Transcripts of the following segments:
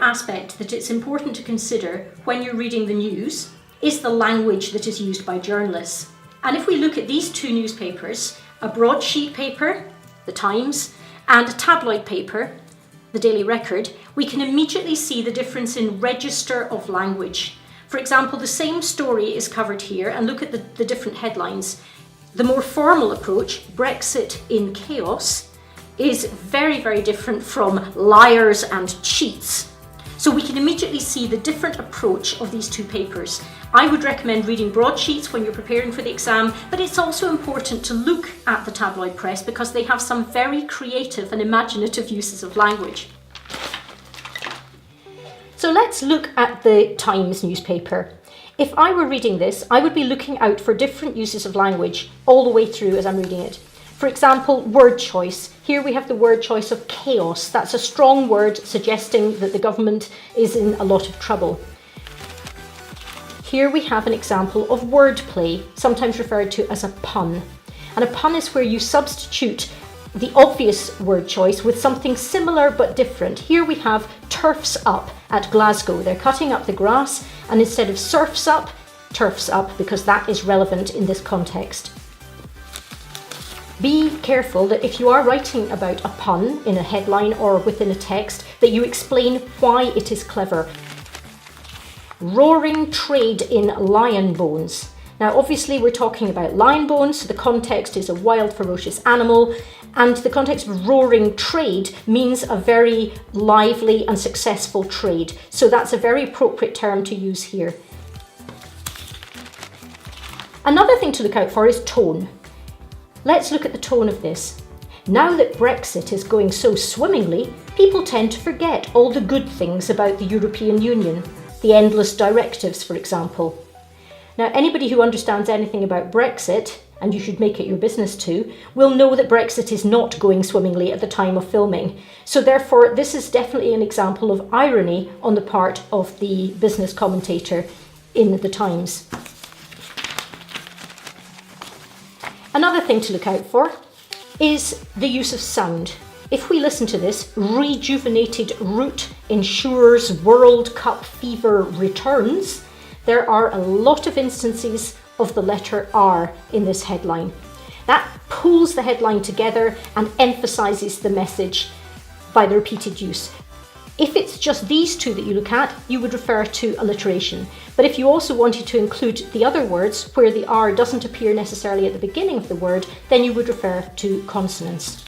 aspect that it's important to consider when you're reading the news is the language that is used by journalists. And if we look at these two newspapers, a broadsheet paper, the Times, and a tabloid paper, the Daily Record, we can immediately see the difference in register of language. For example, the same story is covered here, and look at the different headlines. The more formal approach, Brexit in chaos, is very, very different from liars and cheats. So we can immediately see the different approach of these two papers. I would recommend reading broadsheets when you're preparing for the exam, but it's also important to look at the tabloid press because they have some very creative and imaginative uses of language. So let's look at the Times newspaper. If I were reading this, I would be looking out for different uses of language all the way through as I'm reading it. For example, word choice. Here we have the word choice of chaos. That's a strong word suggesting that the government is in a lot of trouble. Here we have an example of wordplay, sometimes referred to as a pun. And a pun is where you substitute the obvious word choice with something similar but different. Here we have turfs up at Glasgow. They're cutting up the grass, and instead of surfs up, turfs up, because that is relevant in this context. Be careful that if you are writing about a pun in a headline or within a text, that you explain why it is clever. Roaring trade in lion bones. Now obviously we're talking about lion bones, so the context is a wild, ferocious animal, and the context of roaring trade means a very lively and successful trade. So that's a very appropriate term to use here. Another thing to look out for is tone. Let's look at the tone of this. Now that Brexit is going so swimmingly, people tend to forget all the good things about the European Union, the endless directives, for example. Now, anybody who understands anything about Brexit, and you should make it your business to, will know that Brexit is not going swimmingly at the time of filming. So therefore, this is definitely an example of irony on the part of the business commentator in the Times. Another thing to look out for is the use of sound. If we listen to this, rejuvenated route ensures World Cup fever returns, there are a lot of instances of the letter R in this headline. That pulls the headline together and emphasises the message by the repeated use. If it's just these two that you look at, you would refer to alliteration. But if you also wanted to include the other words where the R doesn't appear necessarily at the beginning of the word, then you would refer to consonants.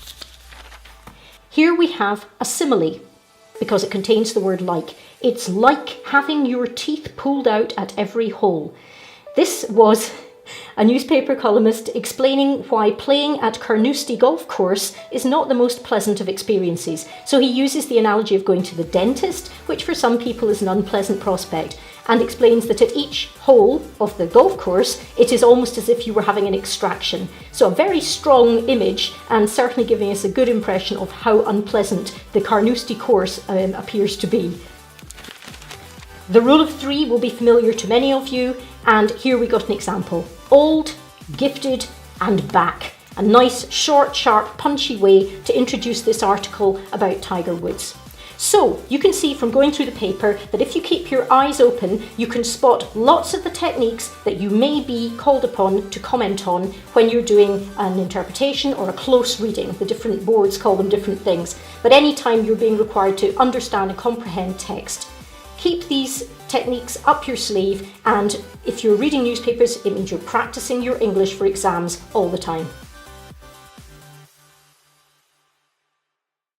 Here we have a simile, because it contains the word like. It's like having your teeth pulled out at every hole. This was a newspaper columnist explaining why playing at Carnoustie golf course is not the most pleasant of experiences. So he uses the analogy of going to the dentist, which for some people is an unpleasant prospect, and explains that at each hole of the golf course, it is almost as if you were having an extraction. So a very strong image, and certainly giving us a good impression of how unpleasant the Carnoustie course appears to be. The rule of three will be familiar to many of you, and here we got an example. Old, gifted, and back. A nice, short, sharp, punchy way to introduce this article about Tiger Woods. So you can see from going through the paper that if you keep your eyes open, you can spot lots of the techniques that you may be called upon to comment on when you're doing an interpretation or a close reading. The different boards call them different things, but anytime you're being required to understand and comprehend text. Keep these techniques up your sleeve, and if you're reading newspapers, it means you're practicing your English for exams all the time.